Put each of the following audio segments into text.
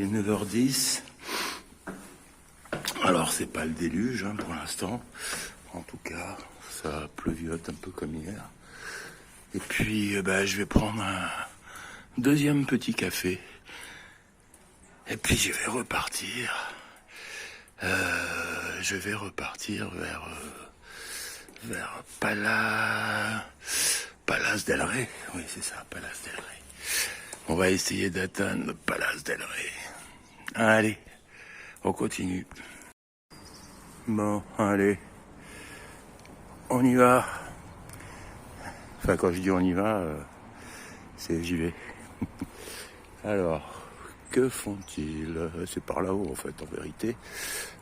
est 9h10. Alors c'est pas le déluge hein, pour l'instant. En tout cas, ça pleuviote un peu comme hier. Et puis je vais prendre un deuxième petit café. Et puis je vais repartir. Vers Palace del Rey. Oui, c'est ça, Palace del Rey. On va essayer d'atteindre Palace del Rey. Allez, on continue. Bon, allez. On y va. Enfin, quand je dis on y va, c'est j'y vais. Alors, que font-ils? C'est par là-haut, en fait, en vérité.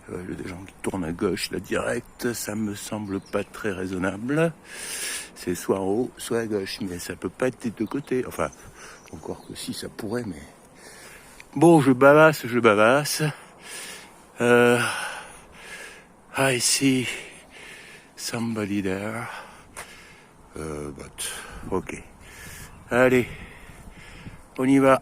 Il y a des gens qui tournent à gauche, là, direct. Ça me semble pas très raisonnable. C'est soit en haut, soit à gauche. Mais ça peut pas être des deux côtés. Enfin, encore que si, ça pourrait, mais... Bon, je bavasse. I see somebody there. But, ok. Allez, on y va.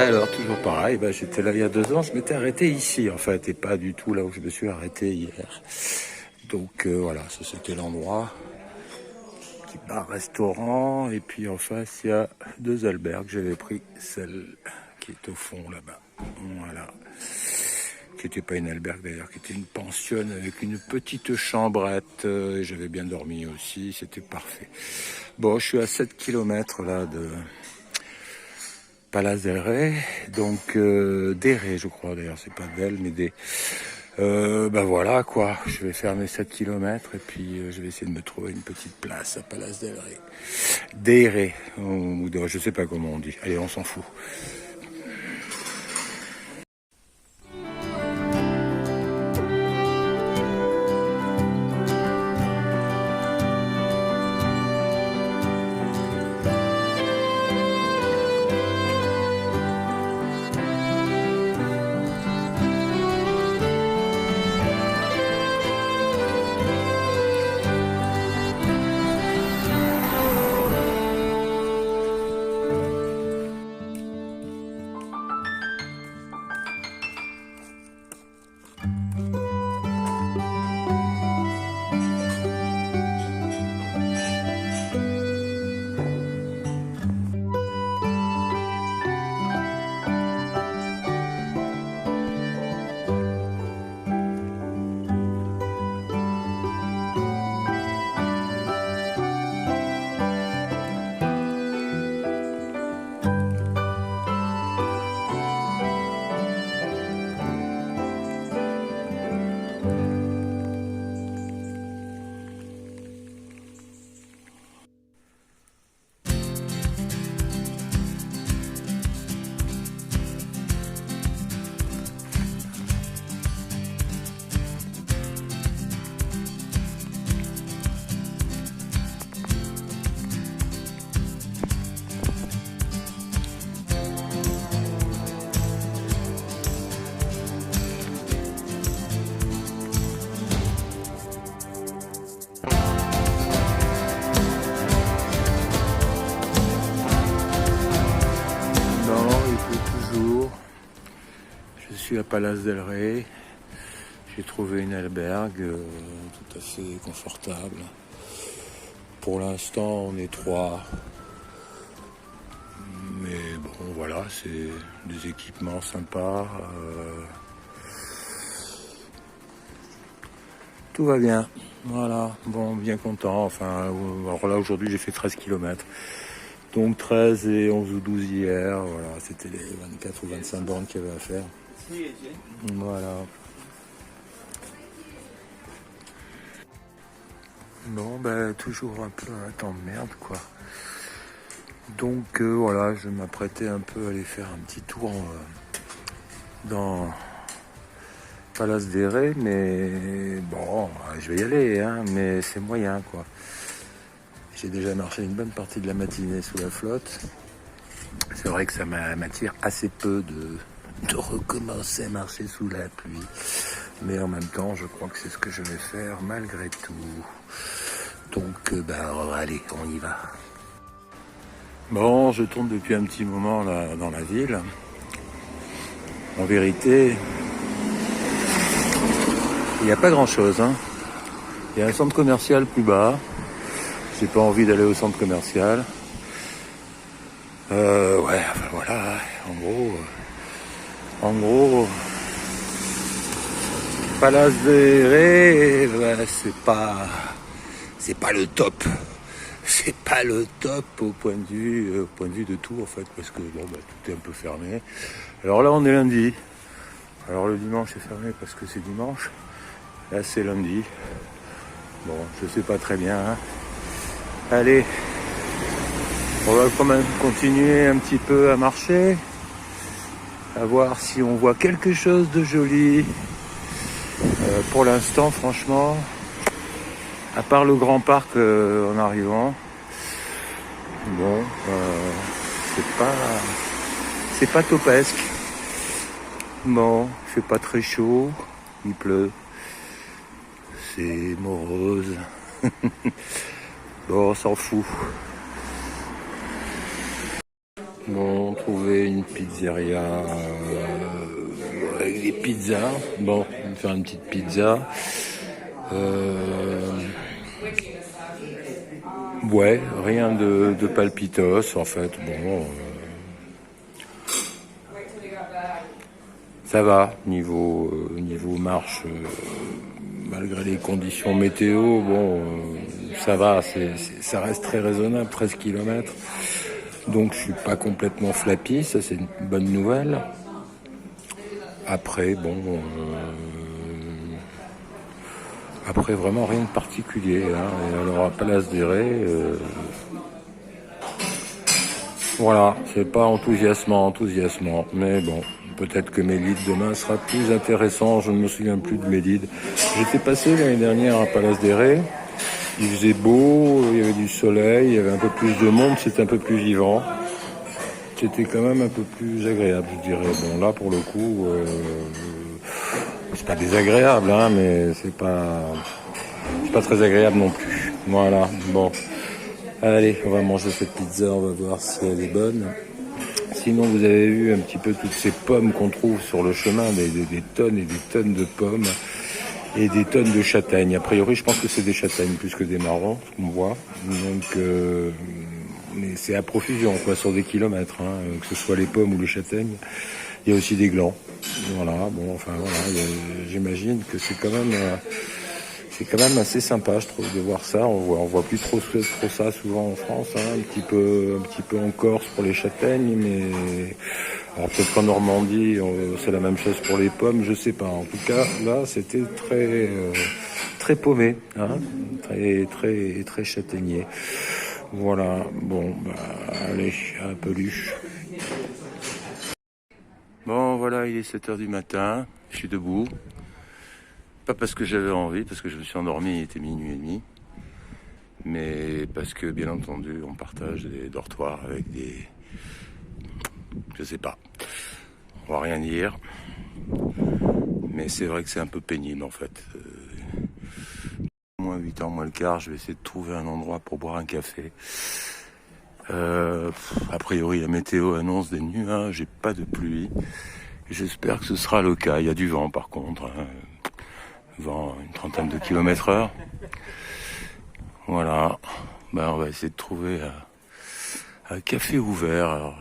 Alors, toujours pareil, j'étais là il y a 2 ans, je m'étais arrêté ici, en fait, et pas du tout là où je me suis arrêté hier. Donc, voilà, ça c'était l'endroit. Petit bar-restaurant, et puis en face, il y a 2 albergues. J'avais pris celle qui est au fond, là-bas. Voilà. Qui n'était pas une albergue, d'ailleurs, qui était une pensionne avec une petite chambrette. Et j'avais bien dormi aussi, c'était parfait. Bon, je suis à 7 km, là, de... Palace del Rey, donc des Rey, je crois d'ailleurs, c'est pas d'elle, mais des... voilà quoi, je vais faire mes 7 km et puis je vais essayer de me trouver une petite place à Palace del Rey. Des Rey, ou je sais pas comment on dit, allez on s'en fout. Palace del Rey. J'ai trouvé une albergue tout à fait confortable. Pour l'instant, on est 3. Mais bon, voilà, c'est des équipements sympas. Tout va bien. Voilà, bon, bien content. Enfin, alors là, aujourd'hui, j'ai fait 13 km. Donc 13 et 11 ou 12 hier. Voilà, c'était les 24 ou 25 bornes qu'il y avait à faire. Voilà. Bon, ben, toujours un peu un temps de merde, quoi. Donc, voilà, je m'apprêtais un peu à aller faire un petit tour dans Palace des Rey, mais bon, je vais y aller, hein, mais c'est moyen, quoi. J'ai déjà marché une bonne partie de la matinée sous la flotte. C'est vrai que ça m'attire assez peu de recommencer à marcher sous la pluie. Mais en même temps, je crois que c'est ce que je vais faire malgré tout. Donc, allez, on y va. Bon, je tourne depuis un petit moment là, dans la ville. En vérité, il n'y a pas grand-chose. Hein. Il y a un centre commercial plus bas. J'ai pas envie d'aller au centre commercial. Ouais, enfin voilà, en gros, Palace des Rey, c'est pas le top. C'est pas le top au point de vue de tout en fait, parce que bon, tout est un peu fermé. Alors là, on est lundi. Alors le dimanche est fermé parce que c'est dimanche. Là, c'est lundi. Bon, je sais pas très bien. Hein. Allez, on va quand même continuer un petit peu à marcher, à voir si on voit quelque chose de joli. Pour l'instant, franchement, à part le grand parc en arrivant, bon, c'est pas topesque. Bon, il fait pas très chaud, il pleut, c'est morose. Bon, on s'en fout. Bon, trouver une pizzeria avec des pizzas. Bon, on va faire une petite pizza. Ouais, rien de palpitos en fait. Bon, ça va niveau marche. Malgré les conditions météo, bon, ça va. Ça reste très raisonnable, 13 km. Donc je suis pas complètement flappy, ça c'est une bonne nouvelle. Après, bon, après vraiment rien de particulier. Hein. Et alors à Palace des Rey, voilà, c'est pas enthousiasmant, mais bon, peut-être que mes leads demain sera plus intéressant. Je ne me souviens plus de mes leads. J'étais passé l'année dernière à Palace des Rey. Il faisait beau, il y avait du soleil, il y avait un peu plus de monde, c'était un peu plus vivant. C'était quand même un peu plus agréable, je dirais. Bon, là, pour le coup, c'est pas désagréable, hein, mais c'est pas très agréable non plus. Voilà, bon. Allez, on va manger cette pizza, on va voir si elle est bonne. Sinon, vous avez vu un petit peu toutes ces pommes qu'on trouve sur le chemin, des tonnes et des tonnes de pommes et des tonnes de châtaignes. A priori, je pense que c'est des châtaignes plus que des marrons, ce qu'on voit. Donc, mais c'est à profusion, quoi, sur des kilomètres, hein, que ce soit les pommes ou les châtaignes. Il y a aussi des glands. Voilà, bon, enfin voilà, j'imagine que c'est quand même assez sympa, je trouve, de voir ça. On voit plus trop ça souvent en France, hein, un petit peu en Corse pour les châtaignes, mais alors peut-être qu'en Normandie, c'est la même chose pour les pommes, je sais pas. En tout cas, là, c'était très paumé, hein, très châtaignier. Voilà, bon, allez, à peluche. Bon, voilà, il est 7h du matin, je suis debout. Pas parce que j'avais envie, parce que je me suis endormi, il était minuit et demi. Mais parce que, bien entendu, on partage des dortoirs avec des... Je sais pas, on va rien dire. Mais c'est vrai que c'est un peu pénible, en fait. Moins 8h, moins le quart, je vais essayer de trouver un endroit pour boire un café. A priori, la météo annonce des nuages, j'ai pas de pluie. J'espère que ce sera le cas. Il y a du vent par contre, hein. Vent une trentaine de km/h. Voilà, on va essayer de trouver un café ouvert. Alors,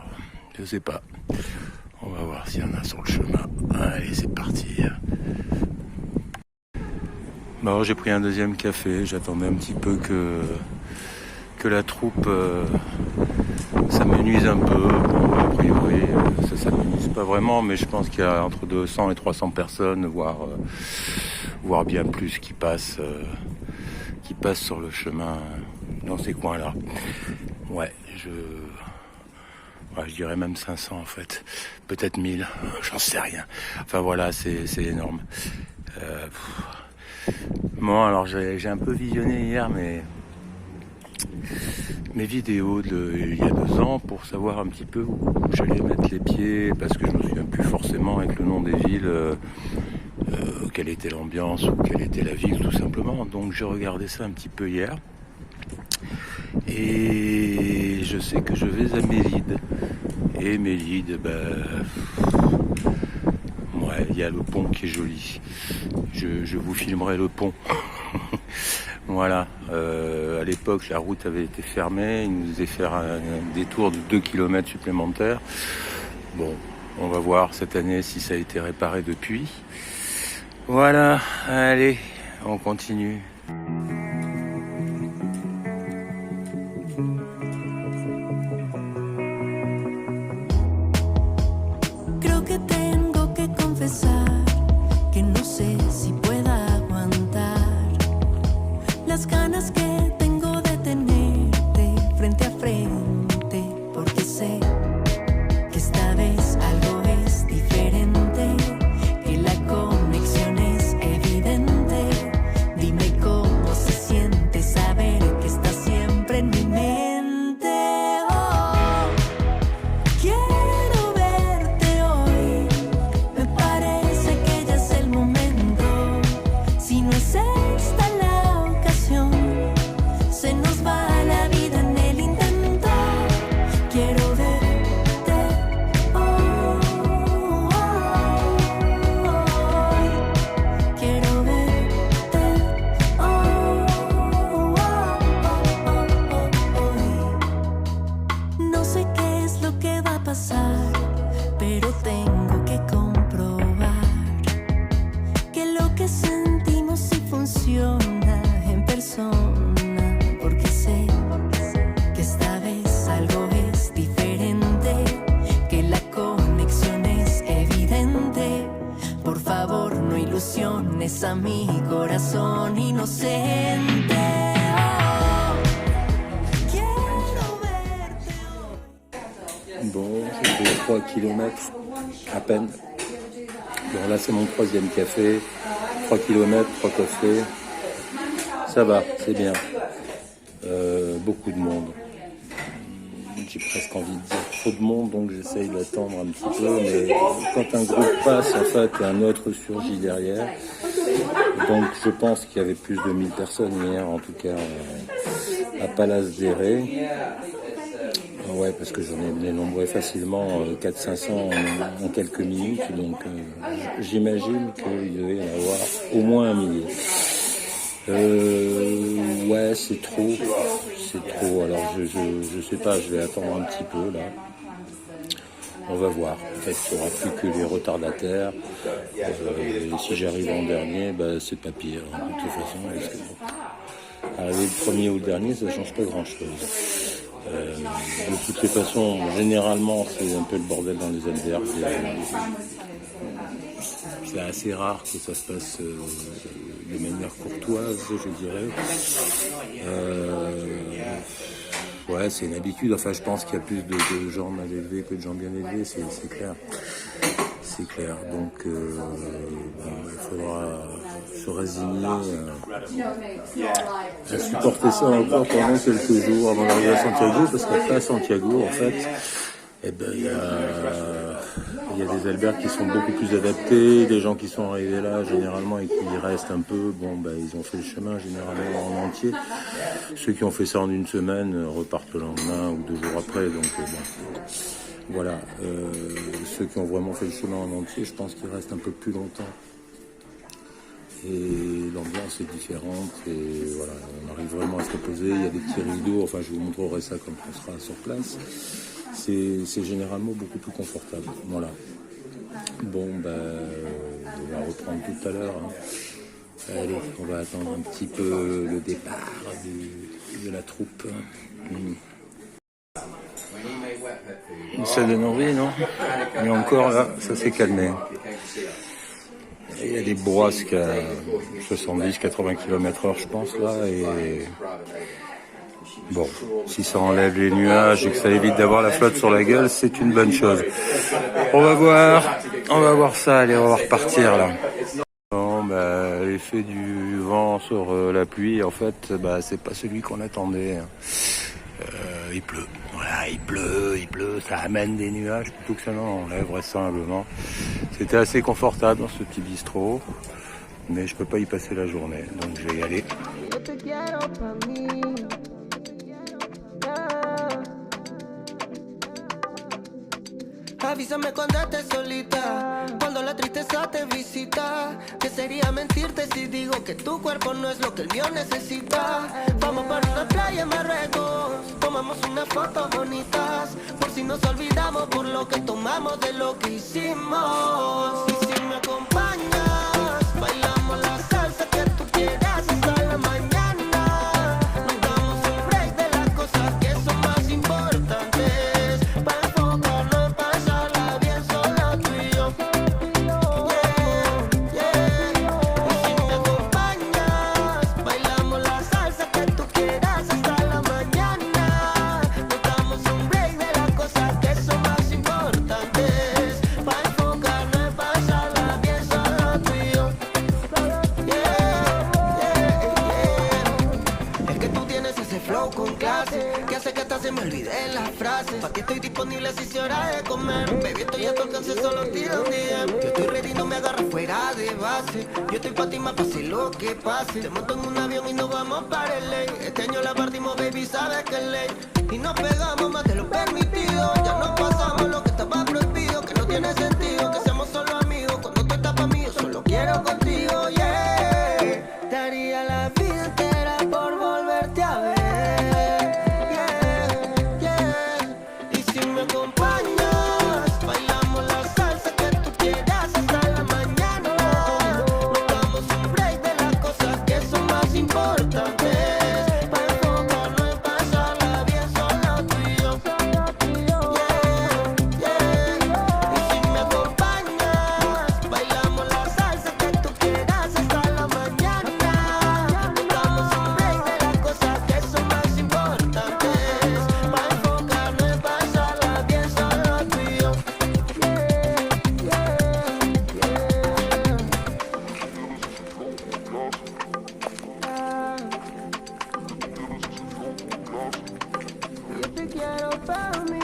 je sais pas. On va voir s'il y en a sur le chemin. Allez, c'est parti. Bon, j'ai pris un deuxième café. J'attendais un petit peu que la troupe s'amenuise un peu. Bon, a priori, ça s'amenuise pas vraiment, mais je pense qu'il y a entre 200 et 300 personnes, voire bien plus, qui passent sur le chemin dans ces coins-là. Ouais, je dirais même 500 en fait, peut-être 1000, j'en sais rien. Enfin voilà, c'est énorme. Bon, alors j'ai un peu visionné hier mes vidéos il y a 2 ans pour savoir un petit peu où j'allais mettre les pieds, parce que je me souviens plus forcément avec le nom des villes, quelle était l'ambiance ou quelle était la ville tout simplement. Donc j'ai regardé ça un petit peu hier. Et je sais que je vais à Mélide. Et Mélide, il y a le pont qui est joli. Je vous filmerai le pont. Voilà. À l'époque, la route avait été fermée. Ils nous faisaient faire un détour de 2 km supplémentaires. Bon, on va voir cette année si ça a été réparé depuis. Voilà. Allez, on continue. A mi corazón inocente. Bon, j'ai fait 3 km à peine. Bon, là c'est mon 3e café. 3 km, 3 cafés. Ça va, c'est bien. Beaucoup de monde. J'ai presque envie de dire trop de monde, donc j'essaye d'attendre un petit peu. Mais quand un groupe passe, en fait, un autre surgit derrière. Donc je pense qu'il y avait plus de 1000 personnes hier, en tout cas à Palace des Ré. Ouais, parce que j'en ai dénombré facilement 400-500 en quelques minutes, donc j'imagine qu'il devait y en avoir au moins 1 millier. Ouais, c'est trop. Alors je sais pas, je vais attendre un petit peu là. On va voir. En fait, il n'y aura plus que les retardataires. Et si j'arrive en dernier, c'est pas pire. De toute façon, parce que arriver le premier ou le dernier, ça ne change pas grand-chose. De toutes les façons, généralement, c'est un peu le bordel dans les albergues. C'est assez rare que ça se passe de manière courtoise, je dirais. Ouais, c'est une habitude. Enfin, je pense qu'il y a plus de gens mal élevés que de gens bien élevés, c'est clair. C'est clair. Donc, il faudra se résigner à supporter ça encore pendant quelques jours avant d'arriver à Santiago, parce qu'après à Santiago, en fait, il y a des albergues qui sont beaucoup plus adaptés. Les gens qui sont arrivés là, généralement, et qui restent un peu, ils ont fait le chemin généralement en entier. Ceux qui ont fait ça en une semaine repartent le lendemain ou 2 jours après. Donc, Voilà, ceux qui ont vraiment fait le chemin en entier, je pense qu'ils restent un peu plus longtemps. Et l'ambiance est différente et voilà, on arrive vraiment à se reposer. Il y a des petits rideaux, enfin je vous montrerai ça quand on sera sur place. C'est généralement beaucoup plus confortable. Voilà. Bon, on va reprendre tout à l'heure. Hein. Allez, on va attendre un petit peu le départ de la troupe. Ça donne envie, non? Mais encore là, ça s'est calmé. Il y a des bourrasques à 70-80 km/h, je pense, là. Et bon, si ça enlève les nuages et que ça évite d'avoir la flotte sur la gueule, c'est une bonne chose. On va voir ça. Allez, on va repartir, là. Bon, l'effet du vent sur la pluie, en fait, c'est pas celui qu'on attendait. Il pleut. Voilà, il pleut, ça amène des nuages plutôt que ça n'en enlève vraisemblablement. C'était assez confortable dans ce petit bistrot, mais je peux pas y passer la journée, donc je vais y aller. Avísame cuando estés solita, cuando la tristeza te visita. Que sería mentirte si digo que tu cuerpo no es lo que el mío necesita. Vamos para una playa en Marruecos, tomamos unas fotos bonitas, por si nos olvidamos por lo que tomamos de lo que hicimos. Y si me acompañas, bailamos la salsa que tú quieras hasta la mañana. Nos damos un break de las cosas que son más importantes, para enfocarnos en pasarla bien solo tú y yo. Y si me acompañas, bailamos la salsa que tú quieras hasta la mañana. Nos damos un break de las cosas que son más importantes, para enfocarnos en pasarla bien solo tú y yo. Es que tú tienes ese flow con clase, que hace que hasta se me olviden las frases. Pa' ti estoy disponible si es hora de comer. Baby, estoy a tu alcance, solo tira un DM. Yo estoy ready, no me agarras fuera de base. Yo estoy pa' ti, más pase lo que pase. Te monto en un avión y nos vamos para el ley. Este año la partimos, baby, sabes que es ley. Y nos pegamos más de lo permitido. Ya no pasamos lo que estaba prohibido, que no tiene sentido que seamos solo amigos. Cuando tú estás pa' mí, yo solo quiero contigo, yeah. Daría la vida entera por volverte a ver. Y si me acompañas, bailamos la salsa que tú quieras hasta la mañana. Nos damos un break de las cosas que son más importantes, para enfocarnos en pasarla bien solo tú y yo. Y si me acompañas, bailamos la salsa que tú quieras hasta la mañana. Nos damos un break de las cosas que son más importantes, para enfocarnos en pasarla bien solo tú y yo. Yo te quiero para mí.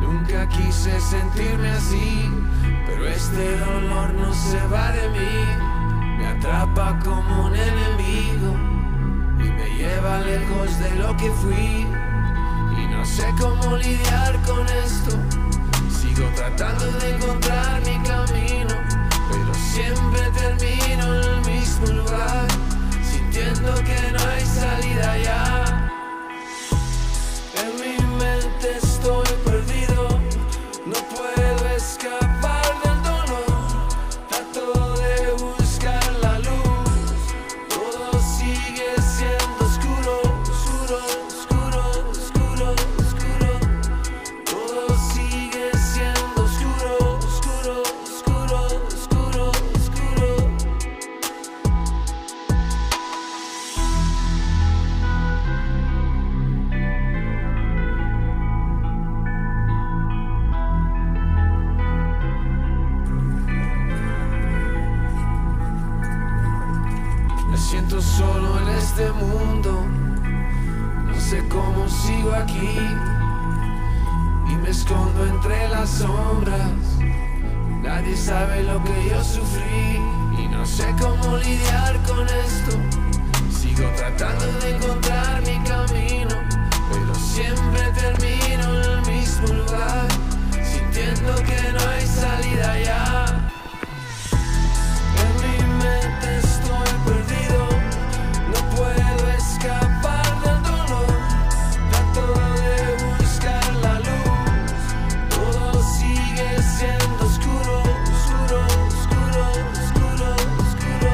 Nunca quise sentirme así, pero este dolor no se va de mí. Me atrapa como un enemigo y me lleva lejos de lo que fui. Y no sé cómo lidiar con esto. Sigo tratando de encontrar mi camino, pero siempre termino en el mismo lugar, sintiendo que no hay salida ya. En mi mente estoy perdido, no puedo escapar del dolor. Trato de buscar la luz, todo sigue siendo oscuro, oscuro, oscuro, oscuro, oscuro. Todo sigue siendo oscuro, oscuro. siento solo en este mundo. No sé cómo sigo aquí y me escondo entre las sombras. Nadie sabe lo que yo sufrí y no sé cómo lidiar con esto. Sigo tratando de encontrar mi camino, pero siempre termino en el mismo lugar, sintiendo que no hay salida ya. En mi mente estoy perdido, no puedo escapar del dolor. Trato de buscar la luz, todo sigue siendo oscuro, oscuro, oscuro, oscuro, oscuro.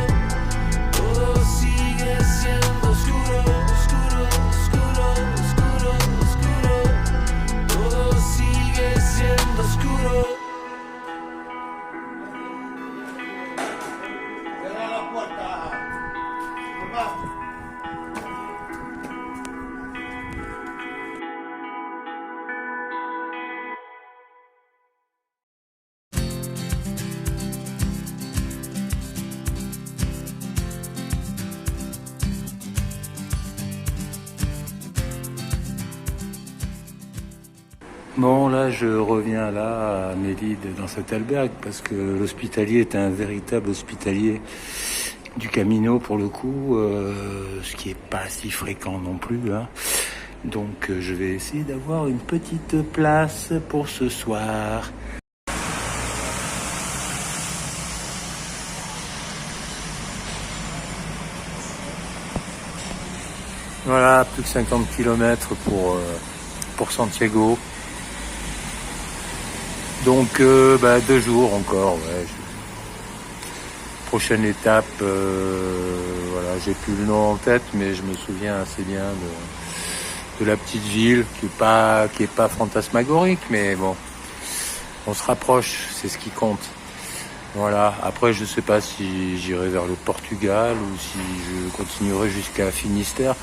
Todo sigue siendo oscuro, oscuro, oscuro, oscuro, oscuro. Todo sigue siendo oscuro. Bon, là, je reviens là à Mélide dans cet albergue parce que l'hospitalier est un véritable hospitalier du Camino pour le coup, ce qui est pas si fréquent non plus, hein. Donc, je vais essayer d'avoir une petite place pour ce soir. Voilà, plus que 50 km pour Santiago. Donc 2 jours encore, ouais. Prochaine étape, voilà, j'ai plus le nom en tête, mais je me souviens assez bien de la petite ville qui est pas fantasmagorique, mais bon, on se rapproche, c'est ce qui compte. Voilà. Après, je sais pas si j'irai vers le Portugal ou si je continuerai jusqu'à Finistère.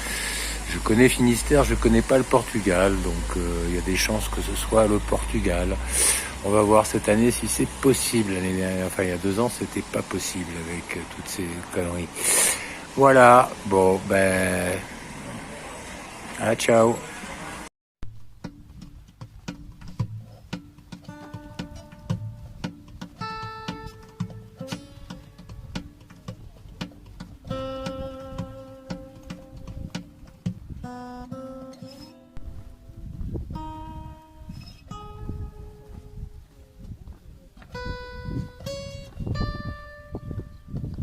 Je connais Finistère, je connais pas le Portugal, donc il y a des chances que ce soit le Portugal. On va voir cette année si c'est possible. L'année dernière, enfin il y a 2 ans, c'était pas possible avec toutes ces conneries. Voilà, bon ciao.